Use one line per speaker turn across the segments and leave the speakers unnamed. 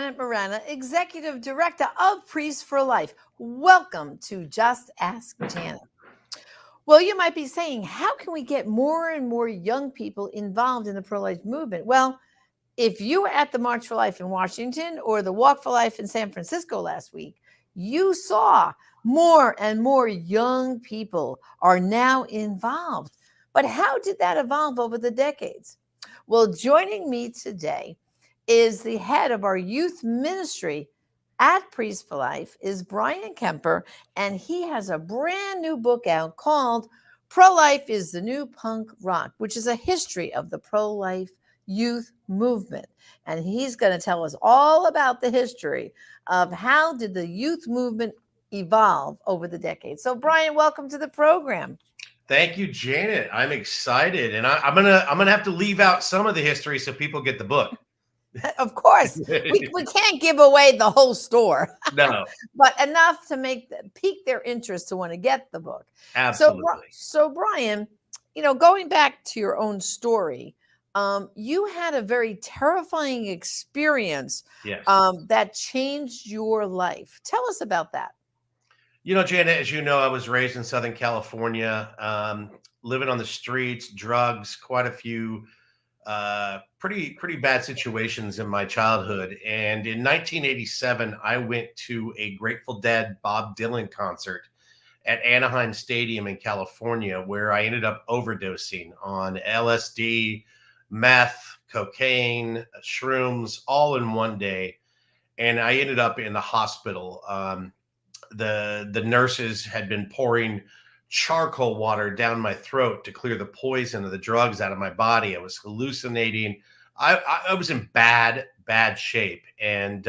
Janet Morana, Executive Director of Priests for Life. Welcome to Just Ask Janet. Well, you might be saying, how can we get more and more young people involved in the pro-life movement? Well, if you were at the March for Life in Washington or the Walk for Life in San Francisco last week, you saw more and more young people are now involved. But how did that evolve over the decades? Well, joining me today is the head of our youth ministry at Priests for Life is Bryan Kemper, and he has a brand new book out called Pro-Life is the New Punk Rock, which is a history of the pro-life youth movement. And he's going to tell us all about the history of how did the youth movement evolve over the decades. So Bryan, welcome to the program.
Thank you, Janet. I'm excited, and I'm gonna have to leave out some of the history so people get the book.
Of course, we can't give away the whole store.
No,
but enough to pique their interest to want to get the book.
absolutely.
So Bryan, going back to your own story, you had a very terrifying experience
Yes.
that changed your life. Tell us about that.
Janet, as you know, I was raised in Southern California, living on the streets, drugs, quite a few pretty bad situations in my childhood. And in 1987, I went to a Grateful Dead Bob Dylan concert at Anaheim Stadium in California, where I ended up overdosing on LSD, meth, cocaine, shrooms, all in one day. And I ended up in the hospital. The nurses had been pouring charcoal water down my throat to clear the poison of the drugs out of my body. I was hallucinating. I was in bad shape. And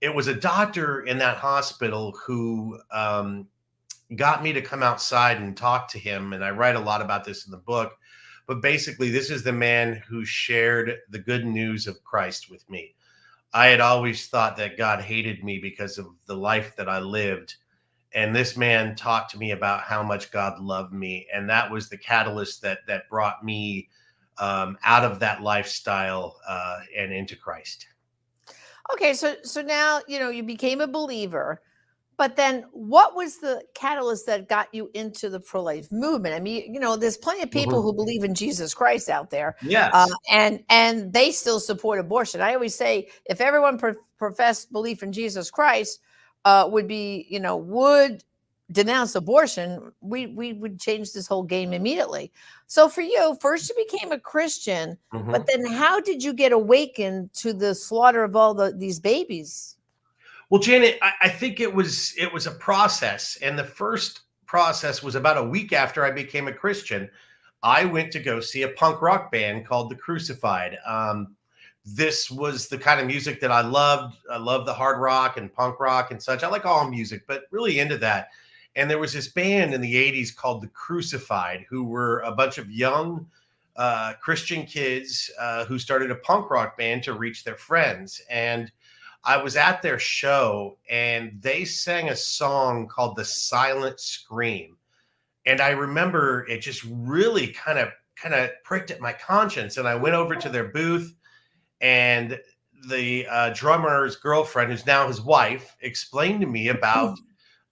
it was a doctor in that hospital who got me to come outside and talk to him. And I write a lot about this in the book. But basically, this is the man who shared the good news of Christ with me. I had always thought that God hated me because of the life that I lived. And this man talked to me about how much God loved me. And that was the catalyst that brought me out of that lifestyle and into Christ.
Okay, so now, you became a believer. But then what was the catalyst that got you into the pro-life movement? I mean, there's plenty of people who believe in Jesus Christ out there.
Yes.
And they still support abortion. I always say if everyone professed belief in Jesus Christ would denounce abortion, we would change this whole game immediately. So for you, first you became a Christian, but then how did you get awakened to the slaughter of all these babies?
Well, Janet, I think it was a process. And the first process was about a week after I became a Christian. I went to go see a punk rock band called The Crucified. This was the kind of music that I loved. I love the hard rock and punk rock and such. I like all music, but really into that. And there was this band in the 80s called The Crucified, who were a bunch of young Christian kids who started a punk rock band to reach their friends. And I was at their show and they sang a song called The Silent Scream. And I remember it just really kind of pricked at my conscience. And I went over to their booth, and the drummer's girlfriend, who's now his wife, explained to me about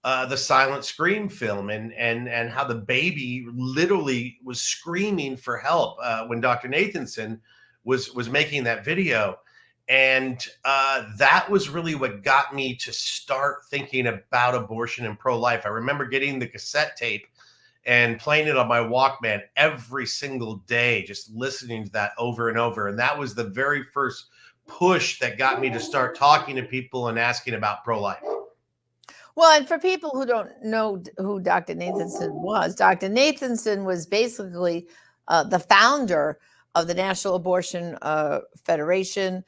the Silent Scream film and how the baby literally was screaming for help when Dr. Nathanson was making that video. And that was really what got me to start thinking about abortion and pro-life. I remember getting the cassette tape and playing it on my Walkman every single day, just listening to that over and over. And that was the very first push that got me to start talking to people and asking about pro-life.
Well, and for people who don't know who Dr. Nathanson was basically the founder of the National Abortion Federation.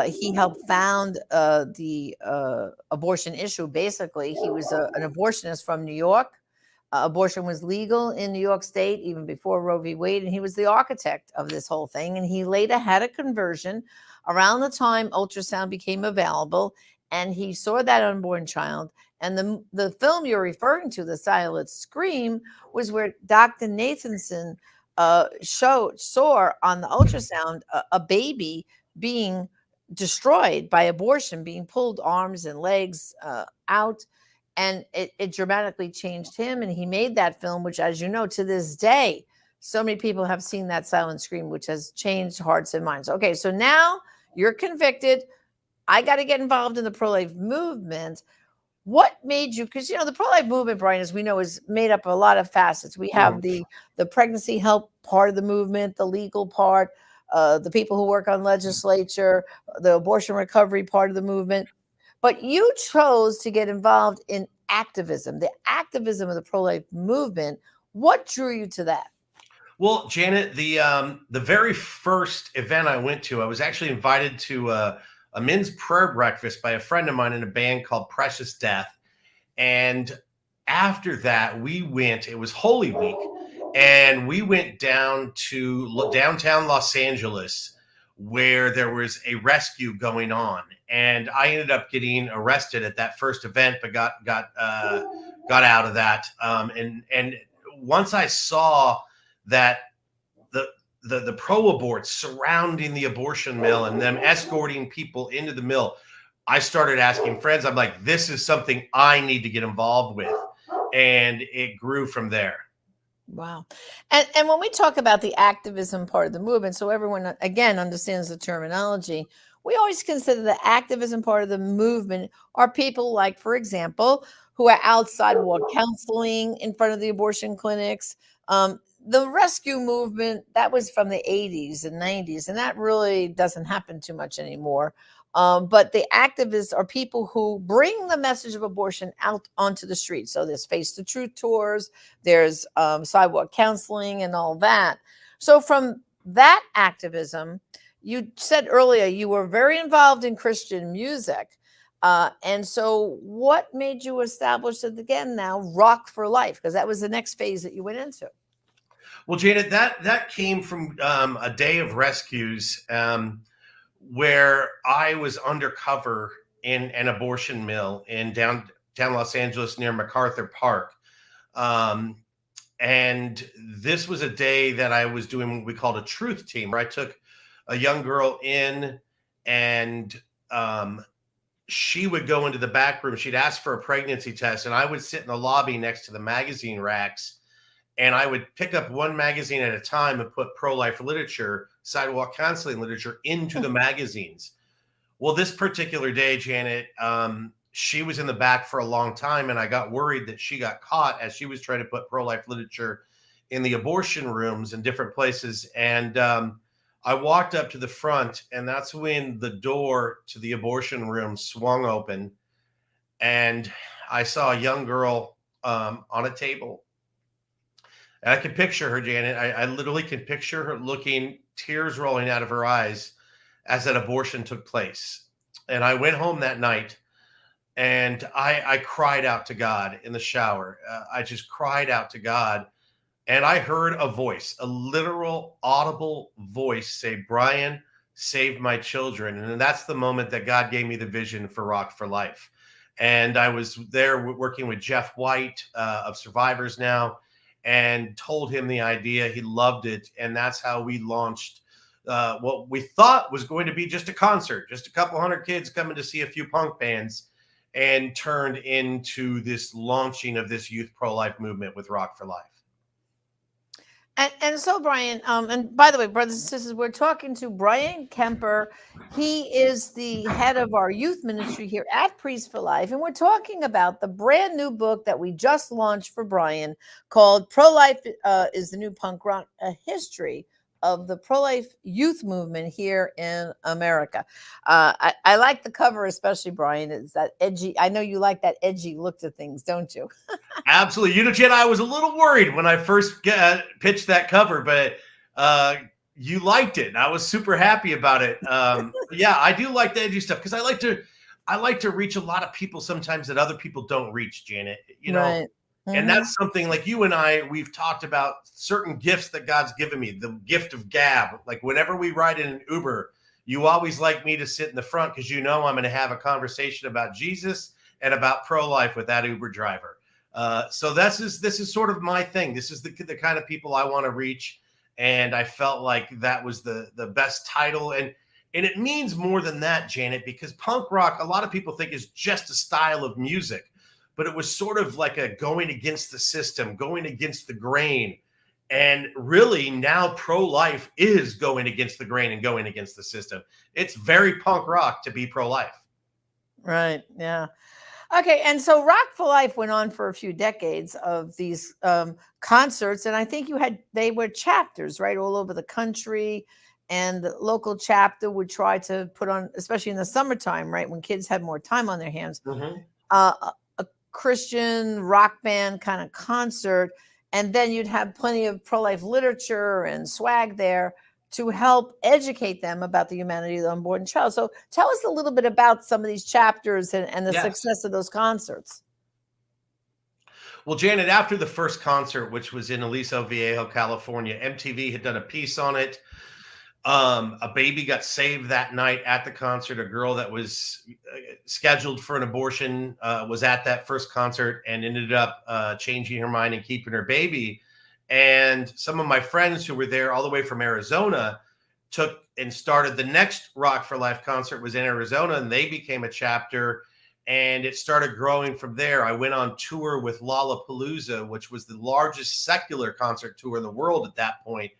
He helped found the abortion issue. Basically, he was an abortionist from New York. Abortion was legal in New York State even before Roe v. Wade, and he was the architect of this whole thing. And he later had a conversion around the time ultrasound became available, and he saw that unborn child. And the film you're referring to, The Silent Scream, was where Dr. Nathanson saw on the ultrasound a baby being destroyed by abortion, being pulled arms and legs out. And it dramatically changed him. And he made that film, which, as you know, to this day, so many people have seen that silent scream, which has changed hearts and minds. Okay, so now you're convicted. I got to get involved in the pro-life movement. What made you, because the pro-life movement, Brian, as we know, is made up of a lot of facets. We have the pregnancy help part of the movement, the legal part, the people who work on legislature, the abortion recovery part of the movement. But you chose to get involved in activism, the activism of the pro-life movement. What drew you to that?
Well, Janet, the very first event I went to, I was actually invited to a men's prayer breakfast by a friend of mine in a band called Precious Death. And after that, we went, it was Holy Week, and we went down to downtown Los Angeles, where there was a rescue going on. And I ended up getting arrested at that first event, but got out of that. And once I saw that the pro-aborts surrounding the abortion mill and them escorting people into the mill, I started asking friends. I'm like, this is something I need to get involved with. And it grew from there.
Wow. And when we talk about the activism part of the movement, so everyone, again, understands the terminology, we always consider the activism part of the movement are people like, for example, who are outside sidewalk counseling in front of the abortion clinics. The rescue movement, that was from the 80s and 90s, and that really doesn't happen too much anymore. But the activists are people who bring the message of abortion out onto the street. So there's Face the Truth tours, there's sidewalk counseling and all that. So from that activism, you said earlier you were very involved in Christian music. And so what made you establish it again now, Rock for Life? Because that was the next phase that you went into.
Well, Janet, that came from a day of rescues where I was undercover in an abortion mill in downtown Los Angeles near MacArthur Park. And this was a day that I was doing what we called a truth team, where I took a young girl in, and she would go into the back room. She'd ask for a pregnancy test, and I would sit in the lobby next to the magazine racks, and I would pick up one magazine at a time and put pro-life literature, sidewalk counseling literature into the magazines. Well, this particular day, Janet, she was in the back for a long time, and I got worried that she got caught as she was trying to put pro-life literature in the abortion rooms in different places. And I walked up to the front, and that's when the door to the abortion room swung open, and I saw a young girl on a table. And I can picture her, Janet. I literally can picture her looking, tears rolling out of her eyes as that abortion took place. And I went home that night, and I cried out to God in the shower. I just cried out to God. And I heard a voice, a literal audible voice say, "Bryan, save my children." And that's the moment that God gave me the vision for Rock for Life. And I was there working with Jeff White of Survivors Now, and told him the idea. He loved it. And that's how we launched what we thought was going to be just a concert, just a couple hundred kids coming to see a few punk bands, and turned into this launching of this youth pro-life movement with Rock for Life.
And so, Bryan, and by the way, brothers and sisters, we're talking to Bryan Kemper. He is the head of our youth ministry here at Priests for Life. And we're talking about the brand new book that we just launched for Bryan called Pro-Life is the New Punk Rock, a history of the pro-life youth movement here in America. I like the cover, especially, Bryan. It's that edgy. I know you like that edgy look to things, don't you?
Absolutely. You know, Jen, I was a little worried when I first pitched that cover, but you liked it. And I was super happy about it. Yeah, I do like the edgy stuff because I like to reach a lot of people sometimes that other people don't reach, Janet. You know,
Right.
And that's something like you and I, we've talked about certain gifts that God's given me, the gift of gab. Like whenever we ride in an Uber, you always like me to sit in the front because you know I'm going to have a conversation about Jesus and about pro-life with that Uber driver. So this is sort of my thing. This is the kind of people I want to reach. And I felt like that was the best title. And And it means more than that, Janet, because punk rock, a lot of people think is just a style of music, but it was sort of like a going against the system, going against the grain. And really now pro-life is going against the grain and going against the system. It's very punk rock to be pro-life.
Right. Yeah. Okay, and so Rock for Life went on for a few decades of these concerts, and I think they were chapters, right, all over the country, and the local chapter would try to put on, especially in the summertime, right, when kids had more time on their hands,
Mm-hmm.
A Christian rock band kind of concert, and then you'd have plenty of pro-life literature and swag there to help educate them about the humanity of the unborn child. So tell us a little bit about some of these chapters and the
Yes.
success of those concerts.
Well, Janet, after the first concert, which was in Aliso Viejo, California, MTV had done a piece on it. A baby got saved that night at the concert. A girl that was scheduled for an abortion was at that first concert and ended up changing her mind and keeping her baby. And some of my friends who were there all the way from Arizona took and started the next Rock for Life concert was in Arizona, and they became a chapter, and it started growing from there. I went on tour with Lollapalooza, which was the largest secular concert tour in the world at that point.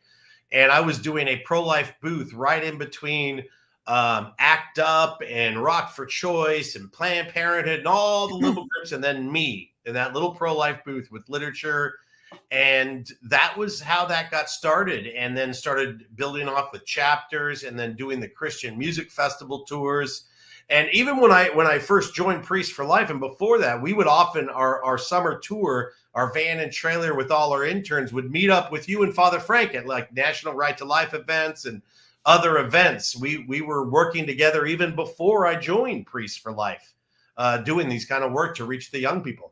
And I was doing a pro-life booth right in between ACT UP and Rock for Choice and Planned Parenthood and all the little groups, and then me in that little pro-life booth with literature. And that was how that got started, and then started building off with chapters and then doing the Christian music festival tours. And even when I first joined Priests for Life, and before that, we would often, our summer tour, our van and trailer with all our interns would meet up with you and Father Frank at like National Right to Life events and other events. We were working together even before I joined Priests for Life, doing these kind of work to reach the young people.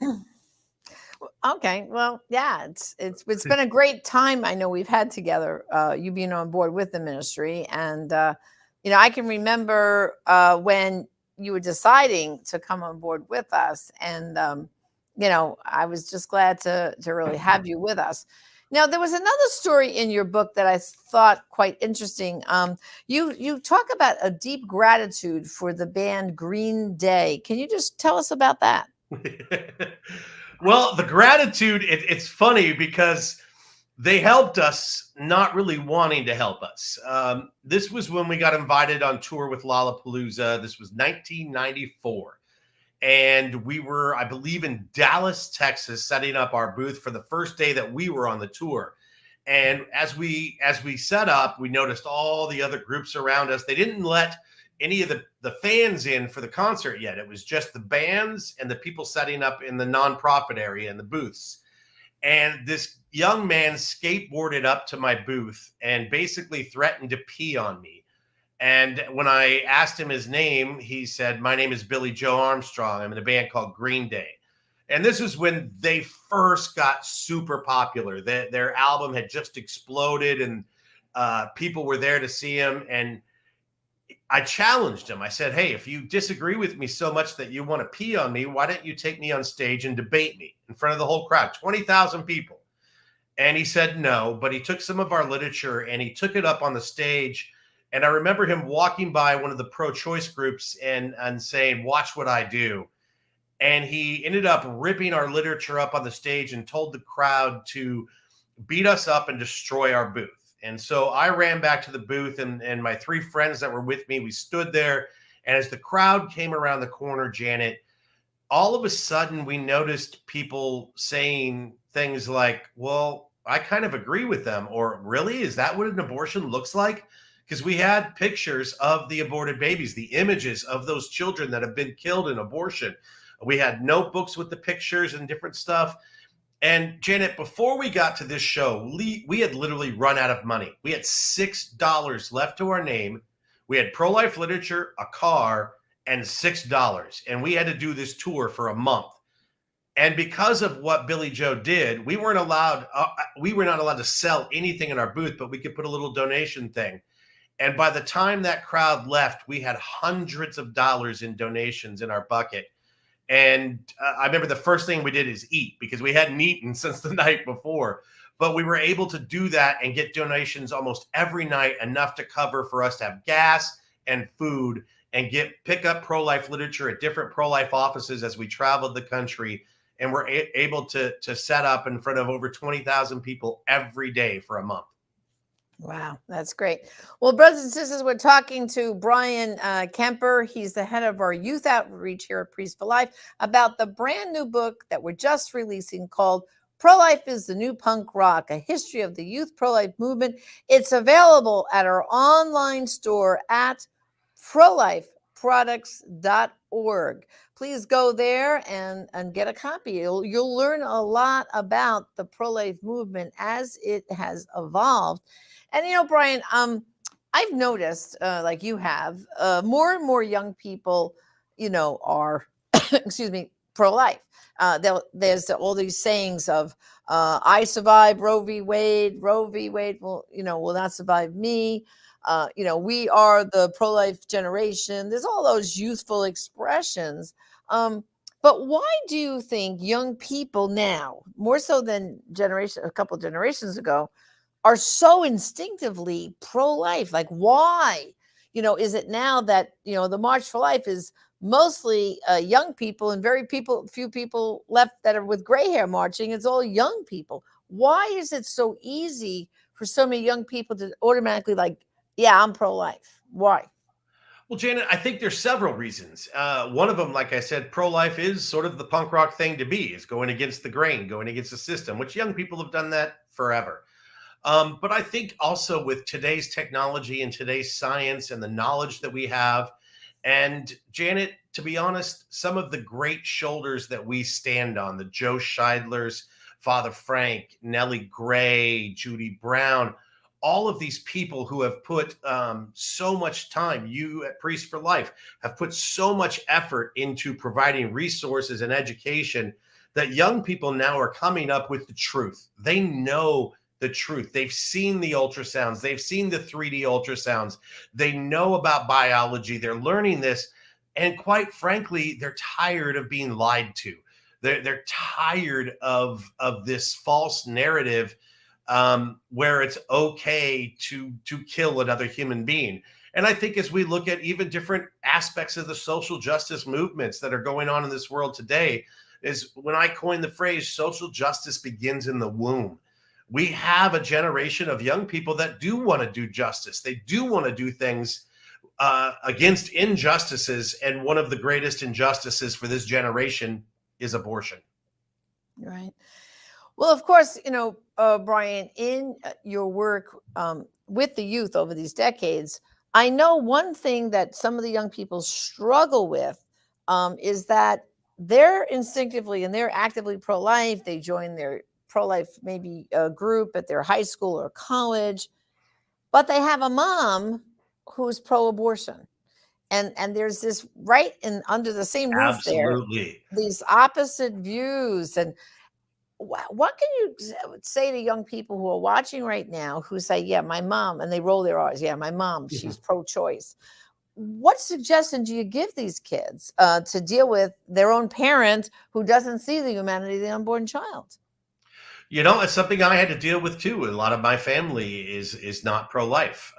Okay, well, yeah, it's been a great time. I know we've had together, you being on board with the ministry, and I can remember when you were deciding to come on board with us, and I was just glad to really have you with us. Now, there was another story in your book that I thought quite interesting. You talk about a deep gratitude for the band Green Day. Can you just tell us about that?
Well, the gratitude, it's funny because they helped us not really wanting to help us. This was when we got invited on tour with Lollapalooza. This was 1994. And we were, I believe, in Dallas, Texas, setting up our booth for the first day that we were on the tour. And as we set up, we noticed all the other groups around us. They didn't let any of the fans in for the concert yet. It was just the bands and the people setting up in the nonprofit area in the booths. And this young man skateboarded up to my booth and basically threatened to pee on me. And when I asked him his name, he said, "My name is Billy Joe Armstrong. I'm in a band called Green Day." And this was when they first got super popular. Their album had just exploded, and people were there to see him. And I challenged him. I said, "Hey, if you disagree with me so much that you want to pee on me, why don't you take me on stage and debate me in front of the whole crowd, 20,000 people?" And he said no, but he took some of our literature and he took it up on the stage. And I remember him walking by one of the pro-choice groups and saying, "Watch what I do." And he ended up ripping our literature up on the stage and told the crowd to beat us up and destroy our booth. And so I ran back to the booth, and my three friends that were with me, we stood there. And as the crowd came around the corner, Janet, all of a sudden we noticed people saying things like, "Well, I kind of agree with them," or "Really? Is that what an abortion looks like?" Because we had pictures of the aborted babies, the images of those children that have been killed in abortion. We had notebooks with the pictures and different stuff. And Janet, before we got to this show, we had literally run out of money. We had $6 left to our name. We had pro-life literature, a car, and $6. And we had to do this tour for a month. And because of what Billy Joe did, we were not allowed to sell anything in our booth, but we could put a little donation thing. And by the time that crowd left, we had hundreds of dollars in donations in our bucket. And I remember the first thing we did is eat, because we hadn't eaten since the night before. But we were able to do that and get donations almost every night, enough to cover for us to have gas and food and pick up pro-life literature at different pro-life offices as we traveled the country, and we're able to set up in front of over 20,000 people every day for a month.
Wow, that's great. Well, brothers and sisters, we're talking to Bryan Kemper. He's the head of our youth outreach here at Priest for Life about the brand new book that we're just releasing called Pro-Life is the New Punk Rock, a history of the youth pro-life movement. It's available at our online store at prolifeproducts.org. Please go there and get a copy. You'll learn a lot about the pro-life movement as it has evolved. And Bryan, I've noticed, like you have, more and more young people, are, excuse me, pro-life. There's all these sayings of, "I survived Roe v. Wade. Roe v. Wade will not survive me. We are the pro-life generation." There's all those youthful expressions. But why do you think young people now, more so than a couple of generations ago, are so instinctively pro-life? Like, why? Is it now that, the March for Life is mostly young people and few people left that are with gray hair marching? It's all young people. Why is it so easy for so many young people to automatically yeah, I'm pro-life? Why?
Well, Janet, I think there's several reasons. One of them, like I said, pro-life is sort of the punk rock thing to be, is going against the grain, going against the system, which young people have done that forever. But I think also with today's technology and today's science and the knowledge that we have, and Janet, to be honest, some of the great shoulders that we stand on, the Joe Scheidlers, Father Frank, Nellie Gray, Judy Brown, all of these people who have put so much time, you at Priest for Life have put so much effort into providing resources and education, that young people now are coming up with the truth. They know the truth. They've seen the ultrasounds. They've seen the 3D ultrasounds. They know about biology. They're learning this. And quite frankly, they're tired of being lied to. They're tired of this false narrative where it's okay to kill another human being. And I think as we look at even different aspects of the social justice movements that are going on in this world today, is when I coined the phrase, social justice begins in the womb. We have a generation of young people that do want to do justice. They do want to do things against injustices. And one of the greatest injustices for this generation is abortion.
Right. Well, of course, Bryan, in your work with the youth over these decades, I know one thing that some of the young people struggle with is that they're instinctively and they're actively pro-life. They join their pro-life maybe a group at their high school or college, but they have a mom who's pro-abortion. And there's this right in under the same roof there,
Absolutely.
these opposite views. And what can you say to young people who are watching right now who say, yeah, my mom, and they roll their eyes, yeah, my mom, she's pro-choice. What suggestion do you give these kids to deal with their own parent who doesn't see the humanity of the unborn child?
It's something I had to deal with too. A lot of my family is not pro-life.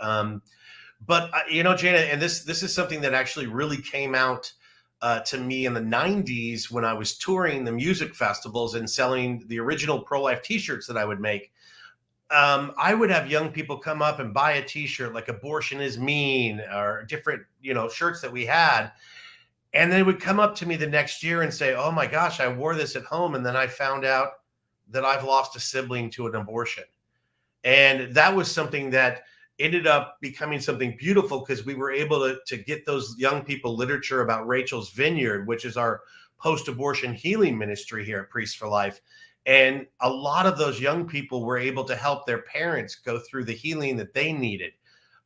But Jana, and this is something that actually really came out to me in the 90s when I was touring the music festivals and selling the original pro-life t-shirts that I would make. I would have young people come up and buy a t-shirt like "Abortion is Mean" or different, shirts that we had. And they would come up to me the next year and say, "Oh my gosh, I wore this at home. And then I found out that I've lost a sibling to an abortion." And that was something that ended up becoming something beautiful, because we were able to get those young people literature about Rachel's Vineyard, which is our post-abortion healing ministry here at Priest for Life. And a lot of those young people were able to help their parents go through the healing that they needed.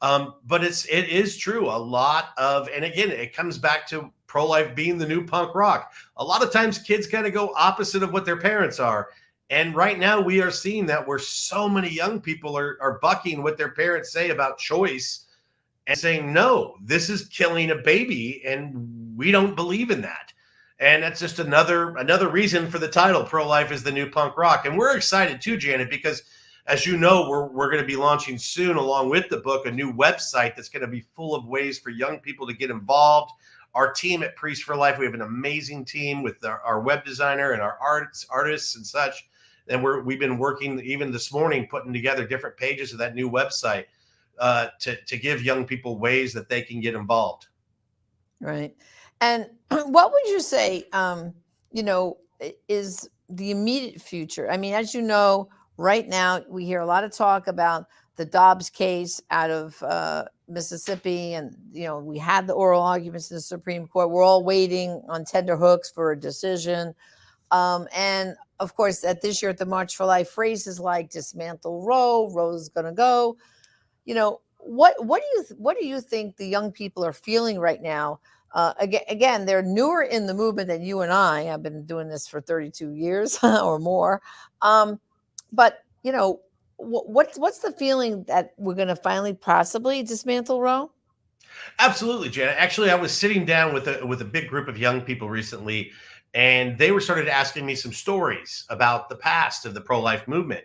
But it is true. A lot of, and again, it comes back to pro-life being the new punk rock. A lot of times kids kind of go opposite of what their parents are. And right now we are seeing that, where so many young people are bucking what their parents say about choice and saying, no, this is killing a baby, and we don't believe in that. And that's just another reason for the title, Pro-Life is the New Punk Rock. And we're excited too, Janet, because As you know, we're going to be launching soon, along with the book, a new website that's going to be full of ways for young people to get involved. Our team at Priest for Life, we have an amazing team with our web designer and our artists and such. And we've been working even this morning, putting together different pages of that new website to give young people ways that they can get involved.
Right. And what would you say, is the immediate future? I mean, as you know, right now we hear a lot of talk about the Dobbs case out of Mississippi, and we had the oral arguments in the Supreme Court. We're all waiting on tender hooks for a decision. And of course, at this year at the March for Life, phrases like "dismantle Roe," "Roe's going to go." What do you think the young people are feeling right now? Again, they're newer in the movement than you and I. I've been doing this for 32 years or more. But what's the feeling that we're going to finally possibly dismantle Roe?
Absolutely, Janet. Actually, I was sitting down with a big group of young people recently, and they were started asking me some stories about the past of the pro-life movement.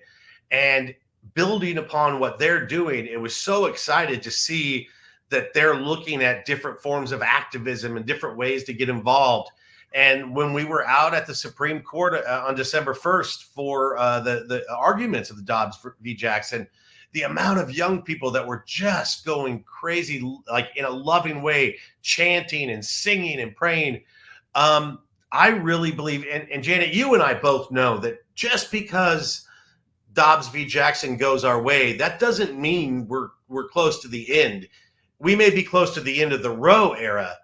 And building upon what they're doing, it was so excited to see that they're looking at different forms of activism and different ways to get involved. And when we were out at the Supreme Court on December 1st for the arguments of the Dobbs v. Jackson, the amount of young people that were just going crazy, like in a loving way, chanting and singing and praying. I really believe, and Janet, you and I both know that just because Dobbs v. Jackson goes our way, that doesn't mean we're close to the end. We may be close to the end of the Roe era,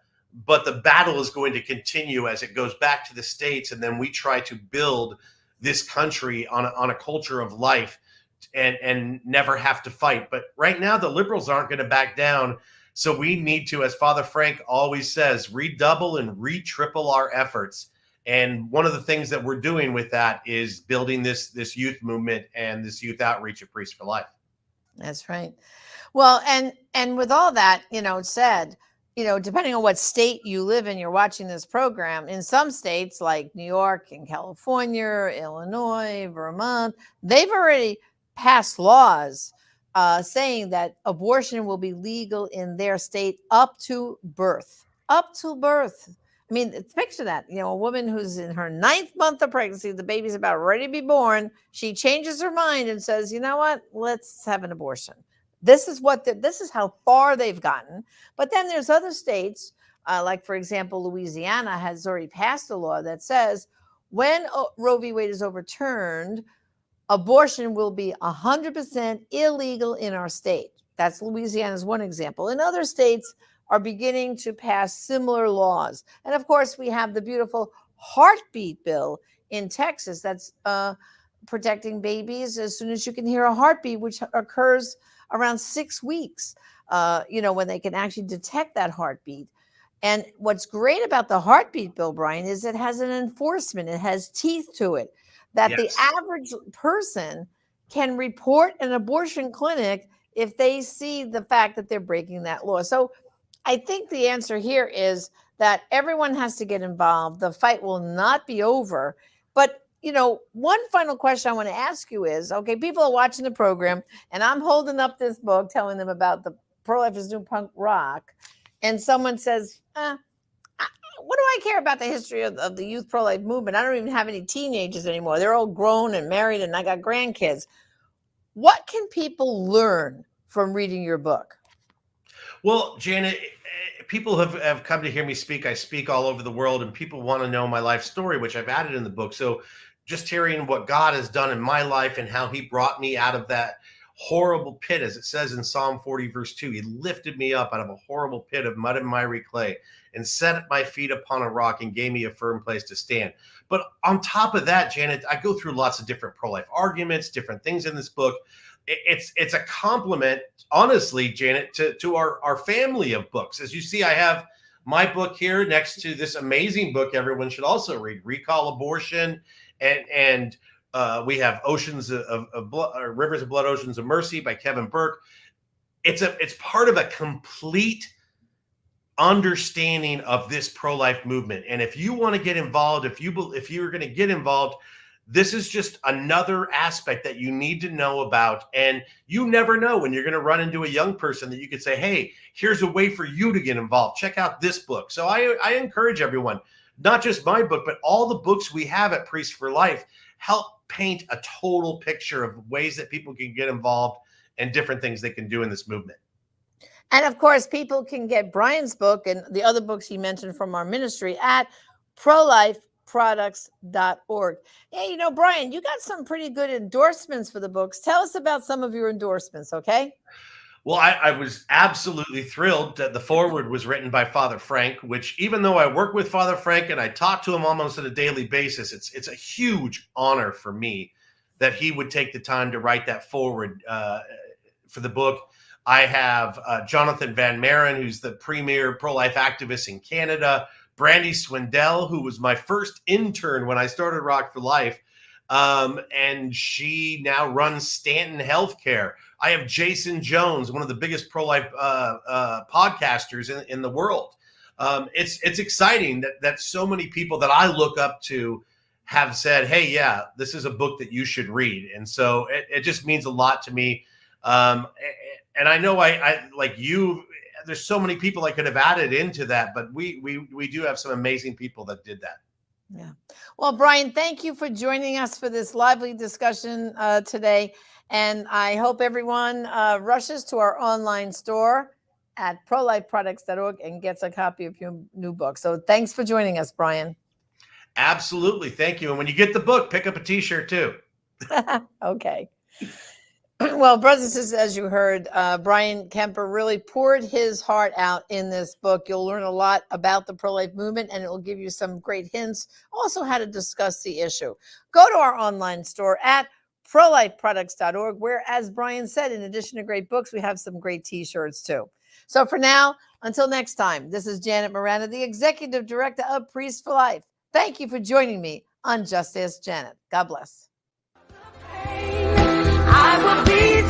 but the battle is going to continue as it goes back to the states, and then we try to build this country on a culture of life and never have to fight. But right now, the liberals aren't going to back down. So we need to, as Father Frank always says, redouble and re-triple our efforts. And one of the things that we're doing with that is building this youth movement and this youth outreach at Priest for Life.
That's right. Well, and with all that, said, depending on what state you live in, you're watching this program. In some states like New York and California, Illinois, Vermont, they've already passed laws saying that abortion will be legal in their state up to birth. Up to birth. I mean, picture that, a woman who's in her 9th month of pregnancy, the baby's about ready to be born. She changes her mind and says, you know what, let's have an abortion. This is how far they've gotten. But then there's other states, like, for example, Louisiana has already passed a law that says when Roe v. Wade is overturned, abortion will be 100% illegal in our state. That's Louisiana's one example. And other states are beginning to pass similar laws. And of course, we have the beautiful heartbeat bill in Texas that's protecting babies as soon as you can hear a heartbeat, which occurs around 6 weeks, when they can actually detect that heartbeat. And what's great about the heartbeat bill, Brian, is it has an enforcement. It has teeth to it, that
Yes.
the average person can report an abortion clinic if they see the fact that they're breaking that law. So I think the answer here is that everyone has to get involved. The fight will not be over. But, one final question I want to ask you is, okay, people are watching the program, and I'm holding up this book telling them about the pro-lifers doing punk rock, and someone says, what do I care about the history of the youth pro-life movement? I don't even have any teenagers anymore. They're all grown and married, and I got grandkids. What can people learn from reading your book?
Well, Janet, people have come to hear me speak. I speak all over the world, and people want to know my life story, which I've added in the book. So just hearing what God has done in my life and how he brought me out of that horrible pit, as it says in Psalm 40, verse 2, he lifted me up out of a horrible pit of mud and miry clay and set my feet upon a rock and gave me a firm place to stand. But on top of that, Janet, I go through lots of different pro-life arguments, different things in this book. It's a compliment, honestly, Janet, to our family of books. As you see, I have my book here next to this amazing book everyone should also read, Recall Abortion, and we have Oceans of Blood, Rivers of Blood, Oceans of Mercy by Kevin Burke. It's part of a complete understanding of this pro-life movement. And if you want to get involved, if you're going to get involved, This is just another aspect that you need to know about. And you never know when you're going to run into a young person that you could say, hey, here's a way for you to get involved. Check out this book. So I encourage everyone, not just my book, but all the books we have at Priests for Life help paint a total picture of ways that people can get involved and different things they can do in this movement.
And of course, people can get Bryan's book and the other books he mentioned from our ministry at prolifeproducts.org. Hey, you know, Bryan, you got some pretty good endorsements for the books. Tell us about some of your endorsements, okay?
Well, I was absolutely thrilled that the foreword was written by Father Frank, which even though I work with Father Frank and I talk to him almost on a daily basis, it's a huge honor for me that he would take the time to write that foreword for the book. I have Jonathan Van Maren, who's the premier pro-life activist in Canada, Brandy Swindell, who was my first intern when I started Rock for Life, and she now runs Stanton Healthcare. I have Jason Jones, one of the biggest pro-life podcasters in the world. It's exciting that so many people that I look up to have said, hey, yeah, this is a book that you should read. And so it just means a lot to me. And I know I like you, there's so many people I could have added into that, but we do have some amazing people that did that.
Yeah. Well, Bryan, thank you for joining us for this lively discussion today. And I hope everyone rushes to our online store at prolifeproducts.org and gets a copy of your new book. So thanks for joining us, Bryan.
Absolutely. Thank you. And when you get the book, pick up a t-shirt too.
Okay. Well, brothers and sisters, as you heard, Bryan Kemper really poured his heart out in this book. You'll learn a lot about the pro-life movement, and it will give you some great hints, also how to discuss the issue. Go to our online store at prolifeproducts.org, where, as Bryan said, in addition to great books, we have some great t-shirts too. So for now, until next time, this is Janet Miranda, the Executive Director of Priests for Life. Thank you for joining me on Just Ask Janet. God bless.
I will be